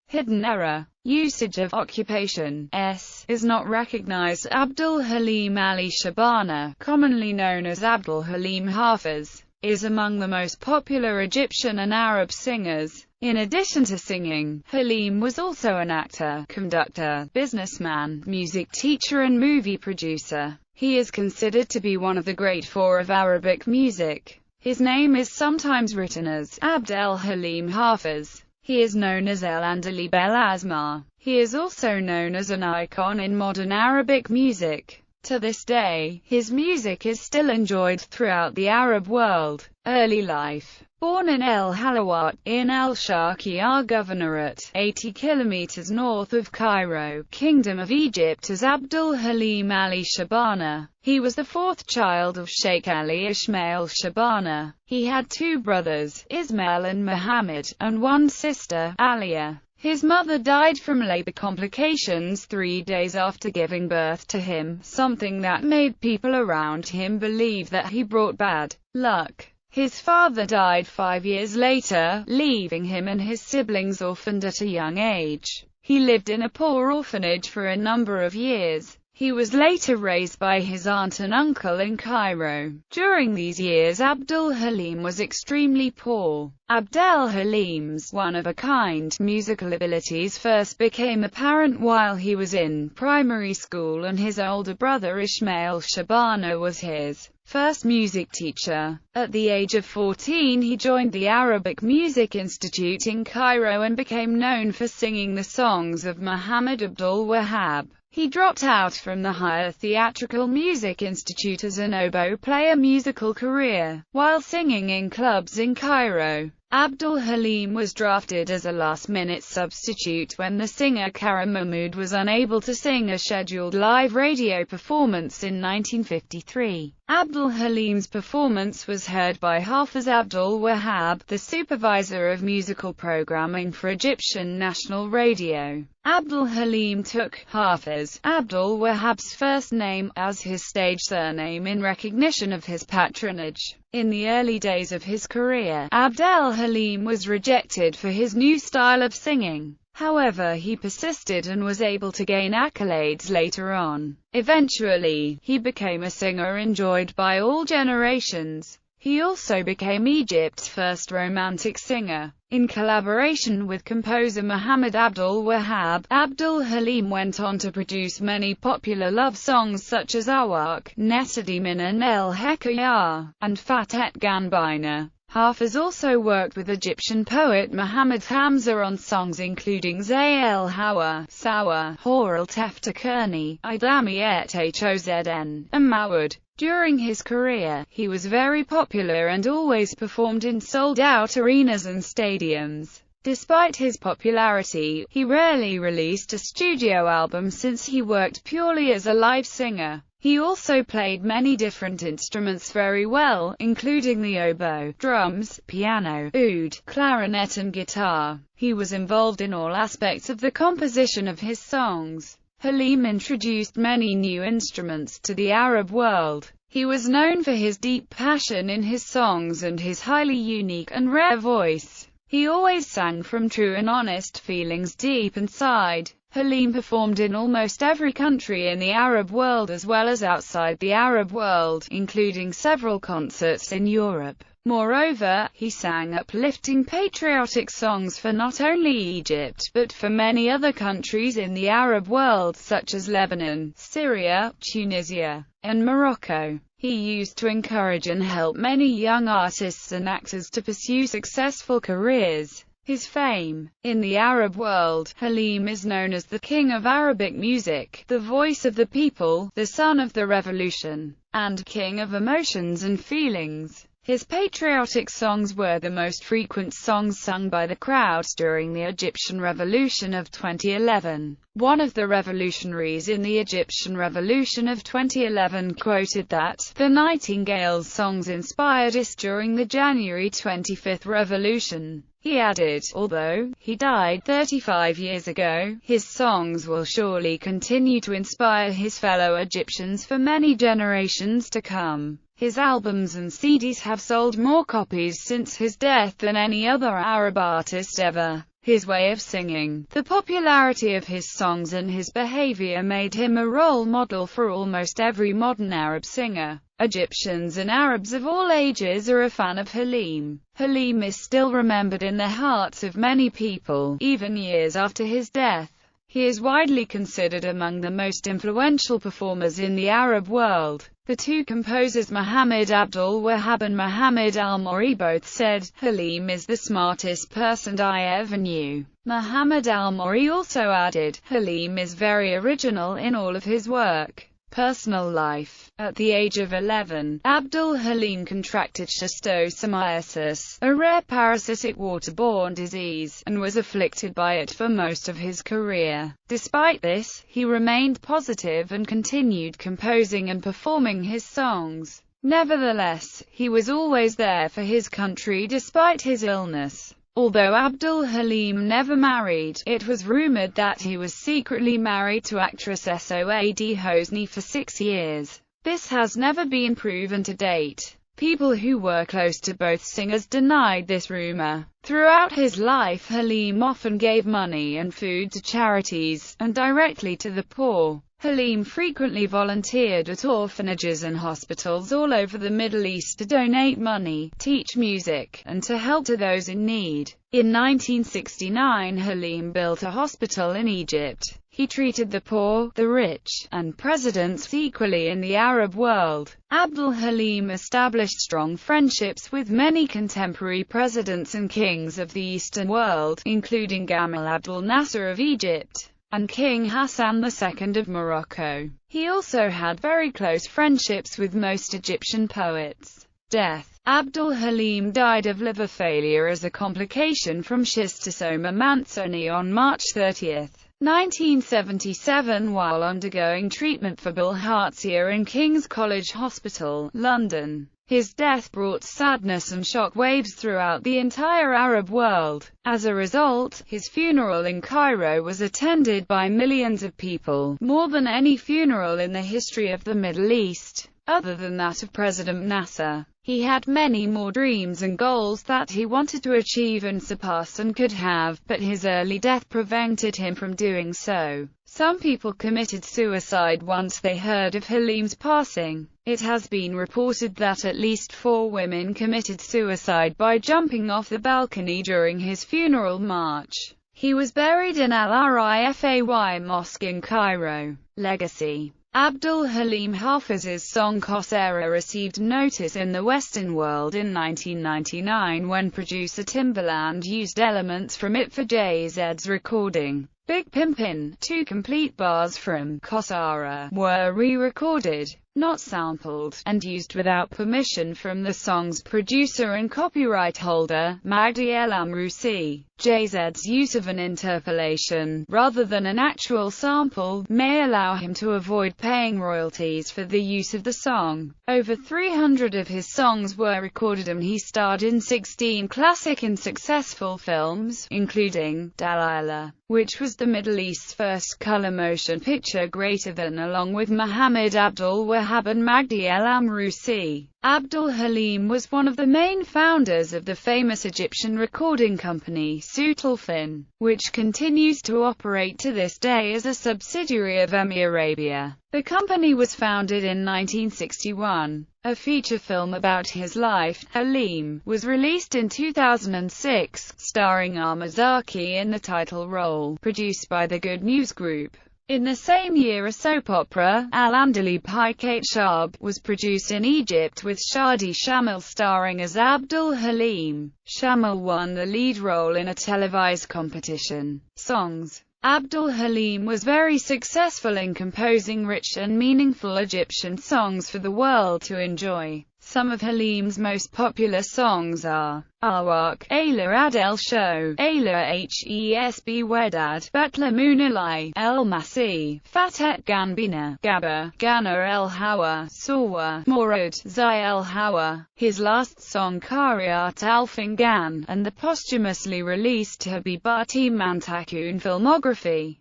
Hidden error. Usage of occupation s is not recognized. Abdel Halim Ali Shabana, commonly known as Abdel Halim Hafez, is among the most popular Egyptian and Arab singers. In addition to singing, Halim was also an actor, conductor, businessman, music teacher and movie producer. He is considered to be one of the great four of Arabic music. His name is sometimes written as Abdel Halim Hafez. He is known as El Andalib El Asmar. He is also known as an icon in modern Arabic music. To this day, his music is still enjoyed throughout the Arab world. Early life. Born in El Halawat, in El Sharqiya Governorate, 80 kilometers north of Cairo, Kingdom of Egypt, as Abdel Halim Ali Shabana. He was the fourth child of Sheikh Ali Ismail Shabana. He had two brothers, Ismail and Muhammad, and one sister, Alia. His mother died from labor complications 3 days after giving birth to him, something that made people around him believe that he brought bad luck. His father died 5 years later, leaving him and his siblings orphaned at a young age. He lived in a poor orphanage for a number of years. He was later raised by his aunt and uncle in Cairo. During these years Abdel Halim was extremely poor. Abdel Halim's one-of-a-kind musical abilities first became apparent while he was in primary school, and his older brother Ismail Shabana was his first music teacher. At the age of 14 he joined the Arabic Music Institute in Cairo and became known for singing the songs of Muhammad Abdul Wahab. He dropped out from the Higher Theatrical Music Institute as an oboe player musical career, while singing in clubs in Cairo. Abdel Halim was drafted as a last-minute substitute when the singer Karim Mahmoud was unable to sing a scheduled live radio performance in 1953. Abdel Halim's performance was heard by Hafiz Abdul Wahab, the supervisor of musical programming for Egyptian National Radio. Abdel Halim took Hafiz Abdul Wahab's first name as his stage surname in recognition of his patronage. In the early days of his career, Abdel Halim was rejected for his new style of singing. However, he persisted and was able to gain accolades later on. Eventually, he became a singer enjoyed by all generations. He also became Egypt's first romantic singer. In collaboration with composer Muhammad Abdul Wahab, Abdel Halim went on to produce many popular love songs such as Awak, Nesadi Minan El Hekayah, and Fatet Ganbina. Hafiz also worked with Egyptian poet Muhammad Hamza on songs including Zay El Hawa, Sawa, Horal Teftakurni, Idami et Hozn, and Mawad. During his career, he was very popular and always performed in sold-out arenas and stadiums. Despite his popularity, he rarely released a studio album since he worked purely as a live singer. He also played many different instruments very well, including the oboe, drums, piano, oud, clarinet and guitar. He was involved in all aspects of the composition of his songs. Halim introduced many new instruments to the Arab world. He was known for his deep passion in his songs and his highly unique and rare voice. He always sang from true and honest feelings deep inside. Halim performed in almost every country in the Arab world as well as outside the Arab world, including several concerts in Europe. Moreover, he sang uplifting patriotic songs for not only Egypt, but for many other countries in the Arab world such as Lebanon, Syria, Tunisia, and Morocco. He used to encourage and help many young artists and actors to pursue successful careers. His fame in the Arab world, Halim is known as the King of Arabic music, the voice of the people, the son of the revolution, and King of emotions and feelings. His patriotic songs were the most frequent songs sung by the crowds during the Egyptian Revolution of 2011. One of the revolutionaries in the Egyptian Revolution of 2011 quoted that, "The Nightingale's songs inspired us during the January 25th revolution." He added, although he died 35 years ago, his songs will surely continue to inspire his fellow Egyptians for many generations to come. His albums and CDs have sold more copies since his death than any other Arab artist ever. his way of singing, the popularity of his songs and his behavior made him a role model for almost every modern Arab singer. Egyptians and Arabs of all ages are a fan of Halim. Halim is still remembered in the hearts of many people, even years after his death. He is widely considered among the most influential performers in the Arab world. The two composers Muhammad Abdul Wahab and Muhammad al-Mori both said, "Halim is the smartest person I ever knew." Muhammad al-Mori also added, "Halim is very original in all of his work." Personal life. At the age of 11, Abdul Halim contracted schistosomiasis, a rare parasitic waterborne disease, and was afflicted by it for most of his career. Despite this, he remained positive and continued composing and performing his songs. Nevertheless, he was always there for his country despite his illness. Although Abdul Halim never married, it was rumored that he was secretly married to actress Soad Hosni for 6 years. This has never been proven to date. People who were close to both singers denied this rumor. Throughout his life, Halim often gave money and food to charities, and directly to the poor. Halim frequently volunteered at orphanages and hospitals all over the Middle East to donate money, teach music, and to help to those in need. In 1969, Halim built a hospital in Egypt. He treated the poor, the rich, and presidents equally in the Arab world. Abdul Halim established strong friendships with many contemporary presidents and kings of the Eastern world, including Gamal Abdel Nasser of Egypt and King Hassan II of Morocco. He also had very close friendships with most Egyptian poets. Death. Abdul Halim died of liver failure as a complication from schistosoma mantsoni on March 30, 1977, while undergoing treatment for bilharzia in King's College Hospital, London. His death brought sadness and shock waves throughout the entire Arab world. As a result, his funeral in Cairo was attended by millions of people, more than any funeral in the history of the Middle East, other than that of President Nasser. He had many more dreams and goals that he wanted to achieve and surpass and could have, but his early death prevented him from doing so. Some people committed suicide once they heard of Halim's passing. It has been reported that at least 4 women committed suicide by jumping off the balcony during his funeral march. He was buried in Al-Rifay Mosque in Cairo. Legacy. Abdel Halim Hafez's song Kosera received notice in the Western world in 1999 when producer Timbaland used elements from it for Jay-Z's recording. Big Pimpin'. 2 complete bars from Kosara were re-recorded, not sampled, and used without permission from the song's producer and copyright holder, Magdi El Amrousi. Jay-Z's use of an interpolation, rather than an actual sample, may allow him to avoid paying royalties for the use of the song. Over 300 of his songs were recorded and he starred in 16 classic and successful films, including Delilah, which was the Middle East's first color motion picture greater than, along with Muhammad Abdul Wahab and Magdi El Amrousi. Abdul Halim was one of the main founders of the famous Egyptian recording company Sutalfin, which continues to operate to this day as a subsidiary of Emir Arabia. The company was founded in 1961. A feature film about his life, Halim, was released in 2006, starring Ahmad Zaki in the title role, produced by the Good News Group. In the same year, a soap opera, Al-Andalib Hikait Shab, was produced in Egypt with Shadi Shamil starring as Abdul Halim. Shamil won the lead role in a televised competition. Songs. Abdul Halim was very successful in composing rich and meaningful Egyptian songs for the world to enjoy. Some of Halim's most popular songs are Awak, Ayla Adel Show, Ayla Hesb Wedad, Betla Munalai, El Masi, Fatet Ganbina, Gaba, Gana El Hawa, Sawa, Morad, Zai El Hawa. His last song Kariat Al Fingan, and the posthumously released Habibati Mantakun filmography.